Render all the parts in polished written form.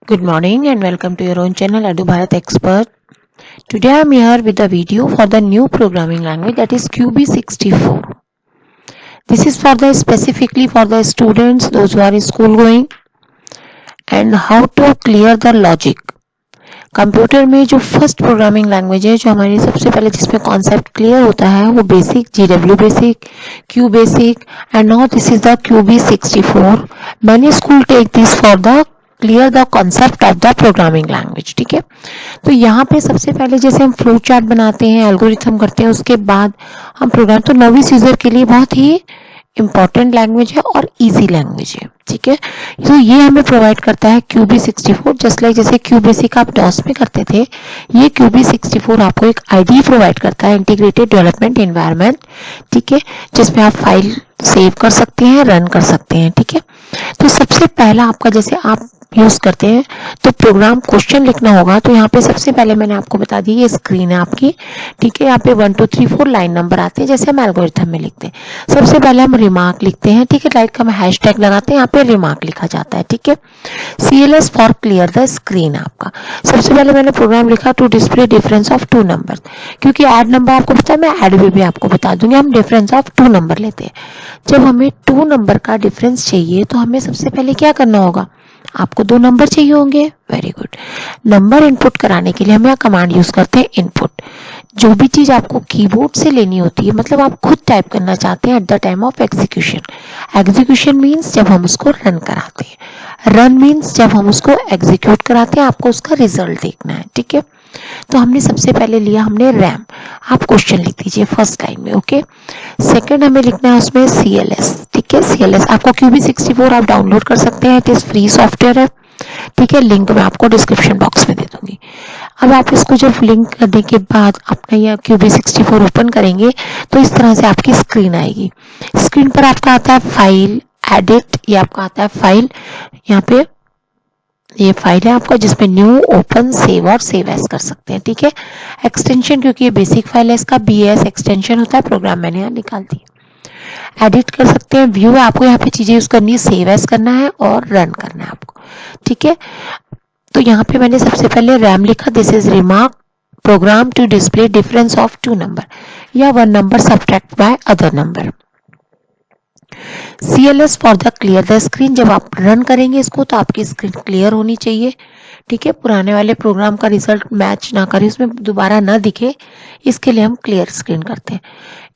Good morning and welcome to your own channel Edu Bharat Expert. Today I am here with a video for the new programming language, that is QB64. This is for the specifically for the students, those who are in school going, and how to clear the logic. Computer में जो first programming language है, जो हमारी सबसे पहले जिसमें concept clear होता है, वो basic, GW basic, Q basic, and now this is the QB64. Many school take this for the clear the concept of the programming language. ठीक है, तो यहाँ पे सबसे पहले जैसे हम फ्लो चार्ट बनाते हैं, एल्गोरिथम करते हैं, उसके बाद हम प्रोग्राम, तो नोविस यूजर के लिए बहुत ही इंपॉर्टेंट लैंग्वेज है और इजी लैंग्वेज है. ठीक है, तो ये हमें प्रोवाइड करता है QB64. जस्ट लाइक जैसे Q बेसिक आप डॉस में करते थे, ये QB64 आपको एक आईडी प्रोवाइड करता है, इंटीग्रेटेड डेवलपमेंट एनवायरनमेंट. ठीक है, जिसमें आप फाइल सेव कर सकते हैं, रन कर सकते हैं. ठीक है, तो सबसे पहला आपका जैसे आप यूज करते हैं तो प्रोग्राम क्वेश्चन लिखना होगा. तो यहाँ पे सबसे पहले मैंने आपको बता दी, ये स्क्रीन है आपकी. ठीक है, यहाँ पे 1 2 3 4 लाइन नंबर आते हैं, जैसे हम एल्गोरिथम में लिखते हैं. सबसे पहले हम रिमार्क लिखते हैं. ठीक है, लाइक हम हैशटैग लगाते हैं, यहाँ पे रिमार्क लिखा जाता है. ठीक है, CLS for clear the screen आपका. सबसे पहले मैंने प्रोग्राम लिखा to display difference of 2 number, क्योंकि ऐड नंबर आपको पता है, मैं ऐड भी आपको बता दूंगी. हम डिफरेंस ऑफ 2 नंबर लेते हैं. जब हमें 2 नंबर का डिफरेंस चाहिए तो हमें सबसे पहले क्या करना होगा, आपको 2 नंबर चाहिए होंगे. Very good. नंबर इनपुट कराने के लिए हम यहाँ कमांड यूज करते हैं इनपुट. जो भी चीज आपको कीबोर्ड से लेनी होती है, मतलब आप खुद टाइप करना चाहते हैं at the time of execution. Execution means जब हम उसको रन कराते हैं, रन मीन्स जब हम उसको एग्जीक्यूट कराते हैं, आपको उसका रिजल्ट देखना है. ठीक है, तो हमने सबसे पहले लिया हमने रैम. आप क्वेश्चन लिख दीजिए फर्स्ट लाइन में. ओके, सेकंड हमें लिखना है उसमें CLS. ठीक है, CLS आपको QB64 आप डाउनलोड कर सकते हैं, इट इज फ्री सॉफ्टवेयर है. ठीक है, लिंक मैं आपको डिस्क्रिप्शन बॉक्स में दे दूंगी. अब आप इसको जब लिंक करने के बाद अपना यह QB64 ओपन करेंगे तो इस तरह से आपकी स्क्रीन आएगी. स्क्रीन पर आपका आता है फाइल, एडिट, ये आपका आता है फाइल. यहाँ पे ये फाइल है आपका, जिसमें न्यू, ओपन, सेव और सेव एज कर सकते हैं. ठीक है, एक्सटेंशन, क्योंकि ये बेसिक फाइल है, इसका BS एक्सटेंशन होता है, प्रोग्राम मैंने यहाँ निकाल दिया. एडिट कर सकते हैं, व्यू है, आपको यहाँ पे चीजें यूज करनी है, सेव एज करना है और रन करना है आपको. ठीक है, तो यहाँ पे मैंने सबसे पहले रैम लिखा, this is remark program to display difference of 2 number या 1 number subtract by other number. CLS for the clear the screen. जब आप रन करेंगे इसको तो आपकी स्क्रीन क्लियर होनी चाहिए. ठीक है, पुराने वाले प्रोग्राम का रिजल्ट मैच ना करे, उसमें दोबारा ना दिखे, इसके लिए हम क्लियर स्क्रीन करते हैं.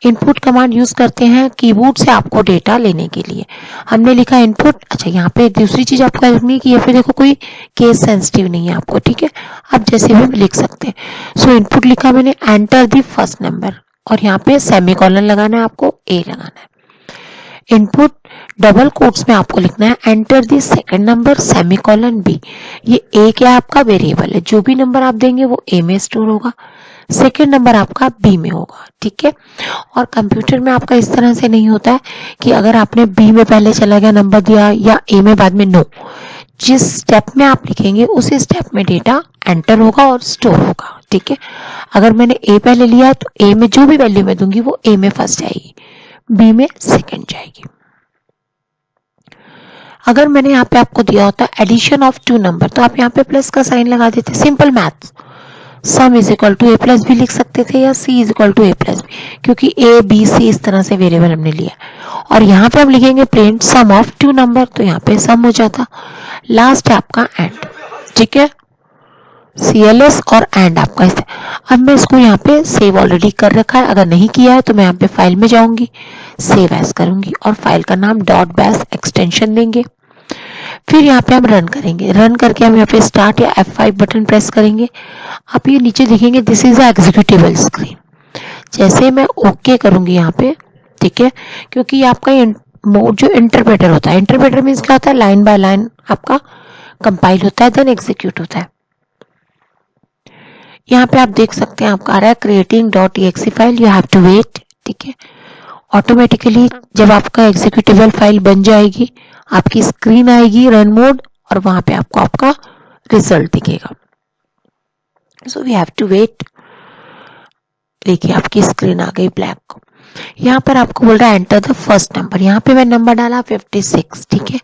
इनपुट कमांड यूज करते हैं कीबोर्ड से आपको डेटा लेने के लिए. हमने लिखा इनपुट. अच्छा, यहाँ पे दूसरी चीज आपको लिखनी है कि ये फिर देखो कोई केस सेंसिटिव नहीं है आपको. ठीक है, आप जैसे भी लिख सकते हैं. सो इनपुट लिखा मैंने, एंटर द फर्स्ट नंबर, और यहाँ पे सेमीकोलन लगाना है, आपको A लगाना है. इनपुट डबल कोट्स में आपको लिखना है, enter the second number semicolon B. ये A क्या है, आपका वेरिएबल है, जो भी नंबर आप देंगे वो A में स्टोर होगा, सेकंड नंबर आपका B में होगा. ठीक है, और कंप्यूटर में आपका इस तरह से नहीं होता है कि अगर आपने B में पहले चला गया नंबर दिया या A में बाद में, नो. जिस स्टेप में आप लिखेंगे उसी स्टेप में डेटा एंटर होगा और स्टोर होगा. ठीक है, अगर मैंने A पहले लिया तो A में जो भी वैल्यू मैं दूंगी वो A में फर्स्ट जाएगी, B में सेकंड जाएगी. अगर मैंने यहाँ पे आपको दिया होता एडिशन ऑफ 2 नंबर, तो आप यहाँ पे प्लस का साइन लगा देते, simple maths. Sum is equal to A plus B लिख सकते थे, या C is equal to A plus B, क्योंकि A B C इस तरह से वेरिएबल हमने लिया. और यहाँ पे हम लिखेंगे प्रिंट सम ऑफ 2 नंबर, तो यहाँ पे सम हो जाता. लास्ट है आपका एंड. ठीक है, CLS और एंड आपका इस. अब मैं इसको यहाँ पे सेव ऑलरेडी कर रखा है, अगर नहीं किया है तो मैं यहाँ पे फाइल में जाऊंगी, सेव एज करूंगी और फाइल का नाम .bash एक्सटेंशन देंगे. फिर यहाँ पे हम रन करेंगे. रन करके हम यहाँ पे स्टार्ट या F5 बटन प्रेस करेंगे. आप ये नीचे देखेंगे दिस इज एग्जीक्यूटेबल स्क्रीन. जैसे मैं ओके करूंगी यहाँ पे, ठीक है, क्योंकि ये आपका मोड जो इंटरप्रेटर होता है, इंटरप्रेटर मीन्स क्या होता है, लाइन बाय लाइन आपका कंपाइल होता है, देन एग्जीक्यूट होता है. यहाँ पे आप देख सकते हैं आपका आ रहा है creating .exe file, you have to wait. ठीक है, ऑटोमेटिकली जब आपका एग्जीक्यूटेबल फाइल बन जाएगी, आपकी स्क्रीन आएगी रन मोड, और वहां पे आपको आपका रिजल्ट दिखेगा. So we have to wait. देखिए आपकी स्क्रीन आ गई ब्लैक. यहाँ पर आपको बोल रहा है एंटर द फर्स्ट नंबर. यहाँ पे मैं नंबर डाला 56. ठीक है,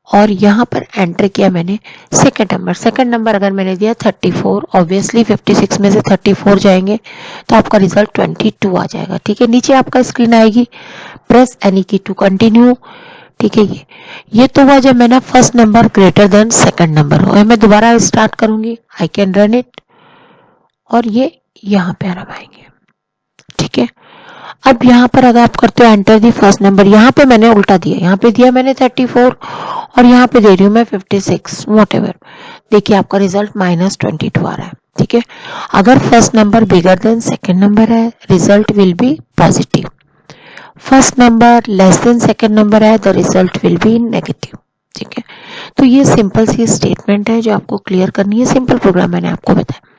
और यहाँ पर एंटर किया मैंने सेकंड नंबर अगर मैंने दिया 34, ऑब्वियसली 56 में से 34 जाएंगे तो आपका रिजल्ट 22 आ जाएगा। ठीक है, नीचे आपका स्क्रीन आएगी, प्रेस एनी की टू कंटिन्यू। ठीक है, ये तो हुआ जब मैंने first number greater than second number हो। मैं दोबारा स्टार्ट करूंगी, आई कैन रन इट, और ये यहाँ पे आराम आएंगे। ठीक है, अब यहाँ पर अगर आप करते हो एंटर दी फर्स्ट नंबर, यहाँ पे मैंने उल्टा दिया, यहाँ पे दिया मैंने 34 और यहाँ पे दे रही हूँ मैं 56, वॉटएवर। देखिए आपका रिजल्ट -22 आ रहा है। ठीक है, अगर first number bigger than second number है, result will be positive. First number less than second number है, the result will be negative. ठीक है, तो ये सिंपल सी स्टेटमेंट है जो आपको क्लियर करनी है। सिंपल प्रोग्राम मैंने आपको बताया।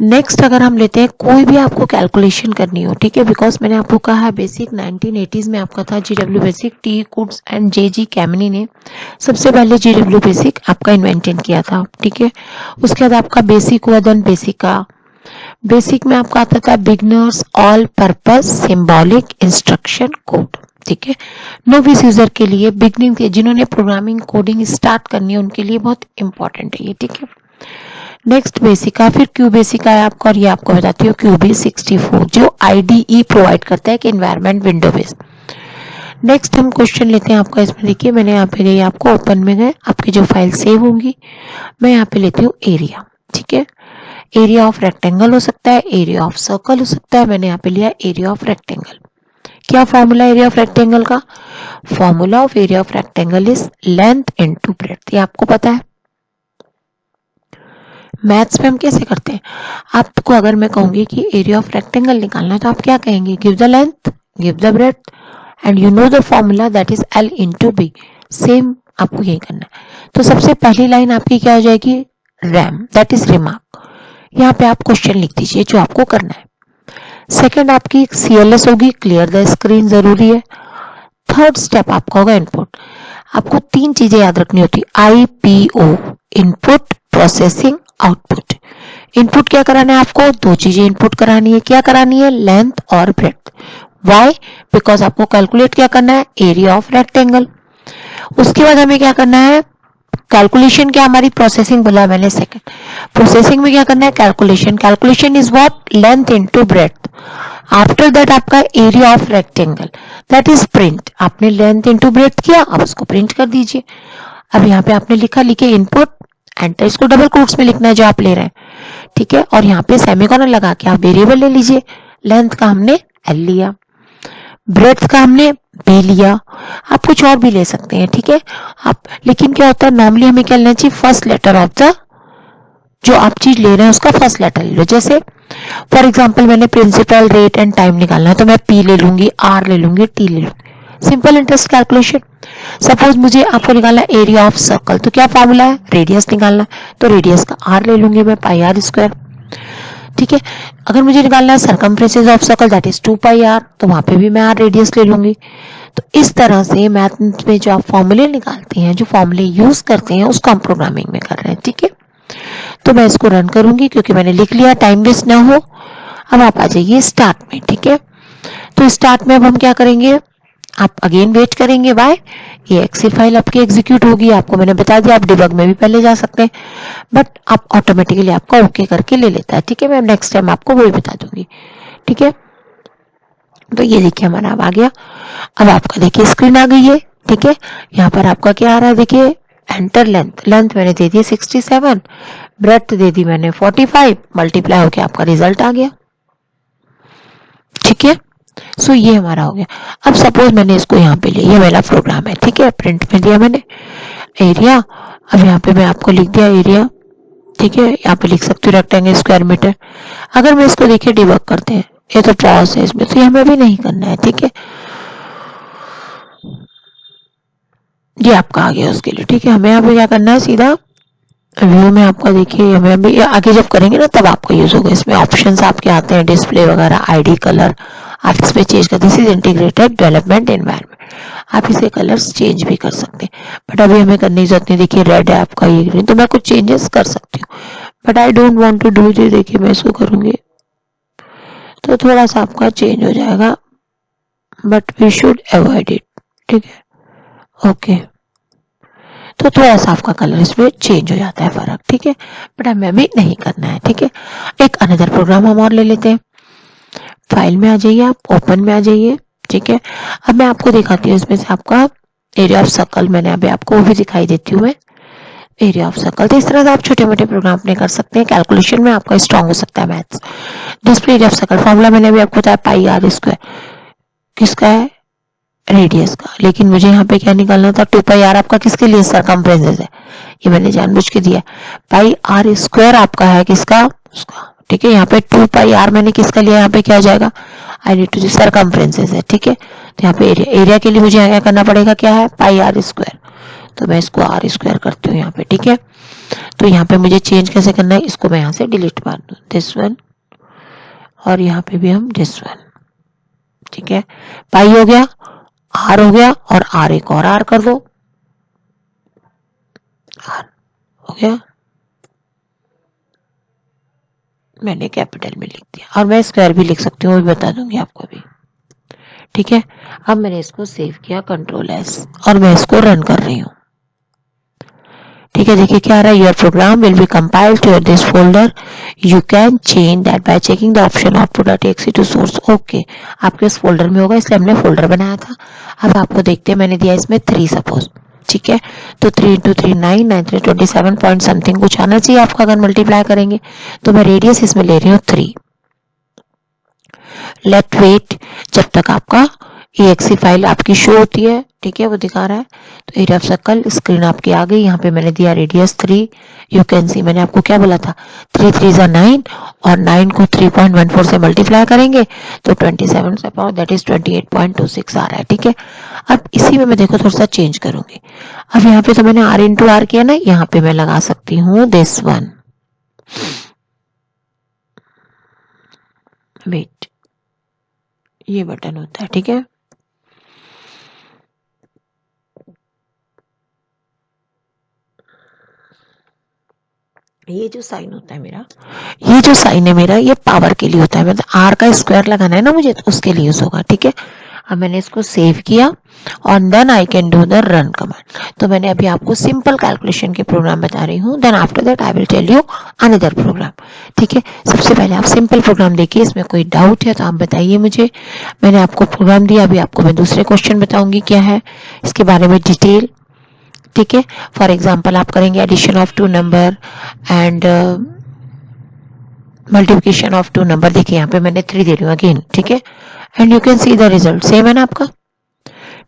नेक्स्ट अगर हम लेते हैं, कोई भी आपको कैलकुलेशन करनी हो, ठीक है, बिकॉज मैंने आपको कहा है बेसिक 1980s में आपका था GW basic, T Quds and JG कैमनी ने सबसे पहले GW बेसिक आपका इन्वेंटेड किया था। ठीक है, उसके बाद आपका बेसिक हुआ, देन बेसिक का बेसिक में आपका आता था beginners all purpose symbolic instruction code. ठीक है, नोविस यूजर के लिए, बिगनिंग के जिन्होंने प्रोग्रामिंग कोडिंग स्टार्ट करनी है उनके लिए बहुत इंपॉर्टेंट है ये। ठीक है, नेक्स्ट बेसिक का, फिर क्यू बेसिक आया आपका, और ये आपको बताती हूँ QB64 जो IDE प्रोवाइड करता है कि एनवायरनमेंट विंडो बेस। नेक्स्ट हम क्वेश्चन लेते हैं आपका, इसमें देखिए मैंने यहाँ पे गई आपको ओपन में गए, आपकी जो फाइल सेव होंगी, मैं यहाँ पे लेती हूँ एरिया। ठीक है, एरिया ऑफ रेक्टेंगल हो सकता है, एरिया ऑफ सर्कल हो सकता है, मैंने यहाँ पे लिया एरिया ऑफ रेक्टेंगल। क्या फॉर्मूला एरिया ऑफ रेक्टेंगल का? Formula of area of rectangle is length into breadth, ये आपको पता है। मैथ्स में हम कैसे करते हैं, आपको अगर मैं कहूंगी कि एरिया ऑफ रेक्टेंगल निकालना तो आप क्या कहेंगे, give the length, give the breadth, and you know the formula that is L into B. Same आपको यही करना है। तो सबसे पहली लाइन आपकी क्या हो जाएगी, रैम, दैट इज रिमार्क। यहाँ पे आप क्वेश्चन लिख दीजिए जो आपको करना है। सेकेंड आपकी CLS होगी, क्लियर द स्क्रीन, जरूरी है। थर्ड स्टेप आपका होगा इनपुट। आपको 3 चीजें याद रखनी होती, IPO, input, processing, output. Input क्या कराना है आपको, 2 चीजें इनपुट करानी है। क्या करानी है, लेंथ और ब्रेड्थ। वाई, बिकॉज आपको कैलकुलेट क्या करना है, एरिया ऑफ रेक्टेंगल। उसके बाद हमें क्या करना है, कैलकुलेशन, क्या हमारी प्रोसेसिंग बोला मैंने सेकंड, प्रोसेसिंग में क्या करना है, calculation. Calculation is what, length into breadth. After that आपका area of rectangle, that is print. आपने लेंथ इनटू ब्रेड्थ किया, अब उसको प्रिंट कर दीजिए। अब यहाँ पे आपने लिखा, लिखे इनपुट, एंटर, इसको डबल कोट्स में लिखना है जो आप ले रहे हैं। ठीक है, और यहाँ पे सेमीकोलन लगा के आप वेरिएबल ले लीजिए। लेंथ का हमने L लिया, ब्रेड्थ का हमने B लिया, आप कुछ और भी ले सकते हैं। ठीक है, आप, लेकिन क्या होता है नॉर्मली हमें क्या लेना चाहिए, फर्स्ट लेटर ऑफ द, जो आप चीज ले रहे हैं उसका फर्स्ट लेटर ले लो। जैसे फॉर एग्जाम्पल मैंने प्रिंसिपल, रेट एंड टाइम निकालना है तो मैं P ले लूंगी, R ले लूंगी, T ले लूंगी। Simple interest calculation. सपोज मुझे आपको निकालना है एरिया ऑफ सर्कल, तो क्या फॉर्मूला है, रेडियस निकालना है, तो रेडियस का R ले लूंगी मैं, πr²। ठीक है, अगर मुझे निकालना है circumference of circle, that is 2πr, तो वहां पे भी मैं R रेडियस ले लूंगी। तो इस तरह से मैथ में जो आप फॉर्मूले निकालते हैं, जो फॉर्मूले यूज करते हैं, उसको हम प्रोग्रामिंग में कर रहे हैं। ठीक है, तो मैं इसको रन करूंगी क्योंकि मैंने लिख लिया, टाइम वेस्ट ना हो। अब आप आ जाइए स्टार्ट में। ठीक है, तो स्टार्ट में अब हम क्या करेंगे, आप अगेन वेट करेंगे, बाय ये एक्सेल फाइल आपकी एग्जीक्यूट होगी। आपको मैंने बता दिया, आप डिबग में भी पहले जा सकते हैं, बट आप ऑटोमेटिकली आपका ओके करके ले लेता है। ठीक है, मैं नेक्स्ट टाइम आपको वही बता दूंगी। ठीक है, तो ये देखिए हमारा अब आ गया। अब आपका देखिए स्क्रीन आ गई है। ठीक है, यहाँ पर आपका क्या आ रहा है, देखिए एंटर लेंथ, लेंथ मैंने दे दी 67, ब्रेड्थ दे दी मैंने 45, मल्टीप्लाई होके आपका रिजल्ट आ गया। ठीक है, सो ये हमारा हो गया। अब सपोज मैंने इसको यहाँ पे लिया, ये मेरा प्रोग्राम है। ठीक है, प्रिंट में दिया मैंने एरिया, अब यहाँ पे मैं आपको लिख दिया एरिया। ठीक है, यहाँ पे लिख सकती हूँ रेक्टेंगल, स्क्वायर मीटर। अगर मैं इसको देखिए डिबग करते हैं, ये तो ट्रॉस है इसमें, तो ये हमें भी नहीं करना है। ठीक है, ये आपका आ गया उसके लिए। ठीक है, हमें यहाँ पे क्या करना है, सीधा व्यू में आपका देखिए, हमें अभी आगे जब करेंगे ना तब आपको यूज होगा। इसमें ऑप्शंस आपके आते हैं, डिस्प्ले वगैरह, आईडी, कलर, आप इसमें चेंज कर, this is integrated development environment, आप इसे कलर्स चेंज भी कर सकते हैं। बट अभी हमें करने की जरूरत नहीं। देखिए रेड है आपका, ये ग्रीन, तो मैं कुछ चेंजेस कर सकती हूँ, but I don't want to do this. देखिए मैं इसको करूंगी तो थोड़ा सा आपका चेंज हो जाएगा, but we should avoid it. ठीक है, ओके। तो थोड़ा सा आपका कलर इसमें चेंज हो जाता है, फर्क, ठीक है, बट हमें अभी नहीं करना है, ठीक है। एक अनदर प्रोग्राम हम और ले लेते हैं। फाइल में आ जाइए, आप ओपन में आ जाइए, ठीक है। अब मैं आपको दिखाती हूँ इसमें से आपका एरिया ऑफ सर्कल, मैंने अभी आपको वो भी दिखाई देती हूँ मैं, एरिया ऑफ सर्कल। तो इस तरह से आप छोटे मोटे प्रोग्राम अपने कर सकते हैं, कैलकुलेशन में आपका स्ट्रांग हो सकता है maths. Display area of circle formula मैंने अभी आपको बताया, पाई आर स्क्वायर, किसका है, रेडियस का, लेकिन मुझे यहाँ पे क्या निकालना था, 2 पाई आर आपका किसके लिए, सरकमफ्रेंस है, ये मैंने जानबूझ के दिया। पाई आर स्क्वायर आपका है किसका, उसका, ठीक है। यहाँ पे 2 पाई आर मैंने किसका लिया, यहाँ पे क्या आ जाएगा, आई नीड टू सरकमफ्रेंसेस है, ठीक है। तो यहाँ पे एरिया के लिए मुझे क्या करना पड़ेगा, क्या है, पाई आर स्क्वायर, तो मैं इसको आर स्क्वायर करती हूँ यहाँ पे, ठीक है। तो यहाँ पे मुझे चेंज कैसे करना है, इसको मैं यहाँ से डिलीट मार दूँ, दिस वन, और यहाँ पे भी हम दिस वन, ठीक है। पाई हो गया, आर हो गया, और आर एक और आर कर दो, आर हो गया, मैंने कैपिटल में लिख दिया, और मैं स्क्वायर भी लिख सकती हूँ, वो भी बता दूंगी आपको अभी, ठीक है। अब मैंने इसको सेव किया, कंट्रोल एस, और मैं इसको रन कर रही हूँ, ठीक है। देखिए क्या आ रहा है, your program will be compiled to this folder, you can change that by checking the option output.txt to source, okay, आपके इस फोल्डर में होगा, इसलिए हमने फोल्डर बनाया था। अब आपको देखते हैं, मैंने दिया इसमें 3 सपोज, ठीक है। तो 3 × 3 9, 9 3 27 पॉइंट समथिंग कुछ आना चाहिए आपका, अगर मल्टीप्लाई करेंगे। तो मैं रेडियस इसमें ले रही हूँ 3। लेट वेट जब तक आपका exe फाइल आपकी शो होती है, ठीक है, वो दिखा रहा है। तो एरिया ऑफ सर्कल स्क्रीन आपकी आ गई, यहाँ पे मैंने दिया रेडियस 3, यू कैन सी, मैंने आपको क्या बोला था, 3 3 = 9, और 9 को 3.14 से मल्टीप्लाई करेंगे तो 27 से पावर, दैट इज 28.26 आ रहा है, ठीक है। अब इसी में मैं देखो थोड़ा सा चेंज करूंगी। अब यहाँ पे तो मैंने r इंटू आर किया ना, यहाँ पे मैं लगा सकती हूँ दिस वन, वेट, ये बटन होता है, ठीक है। ये जो साइन होता है मेरा, ये जो साइन है मेरा, ये पावर के लिए होता है, मतलब आर का स्क्वायर लगाना है ना मुझे, तो उसके लिए यूज होगा, ठीक है। अब मैंने इसको सेव किया, और then I can do the run command. तो मैंने अभी आपको सिंपल कैलकुलेशन के प्रोग्राम बता रही हूँ, then after that I will tell you another program, ठीक है। सबसे पहले आप सिंपल प्रोग्राम देखिए, इसमें कोई डाउट है तो आप बताइए मुझे। मैंने आपको प्रोग्राम दिया, अभी आपको मैं दूसरे क्वेश्चन बताऊंगी क्या है इसके बारे में डिटेल, ठीक है। फॉर एग्जाम्पल आप करेंगे addition of 2 number and multiplication of 2 number, देखिए यहाँ पे मैंने 3 दे रही हूँ अगेन, ठीक है, and you can see the result, same है ना आपका,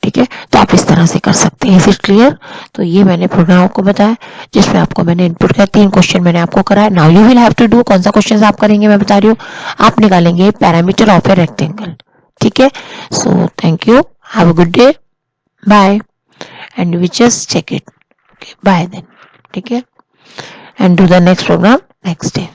ठीक है। तो आप इस तरह से कर सकते हैं, इज इट क्लियर। तो ये मैंने प्रोग्राम आपको बताया, जिसमें आपको मैंने इनपुट किया, 3 क्वेश्चन मैंने आपको कराया। Now you will have to do, कौन सा क्वेश्चन आप करेंगे मैं बता रही हूँ, आप निकालेंगे पैरामीटर ऑफ ए रेक्टेंगल, ठीक है। So thank you, have a good day, bye, and we just check it, bye then, ठीक है, and do the next program next day.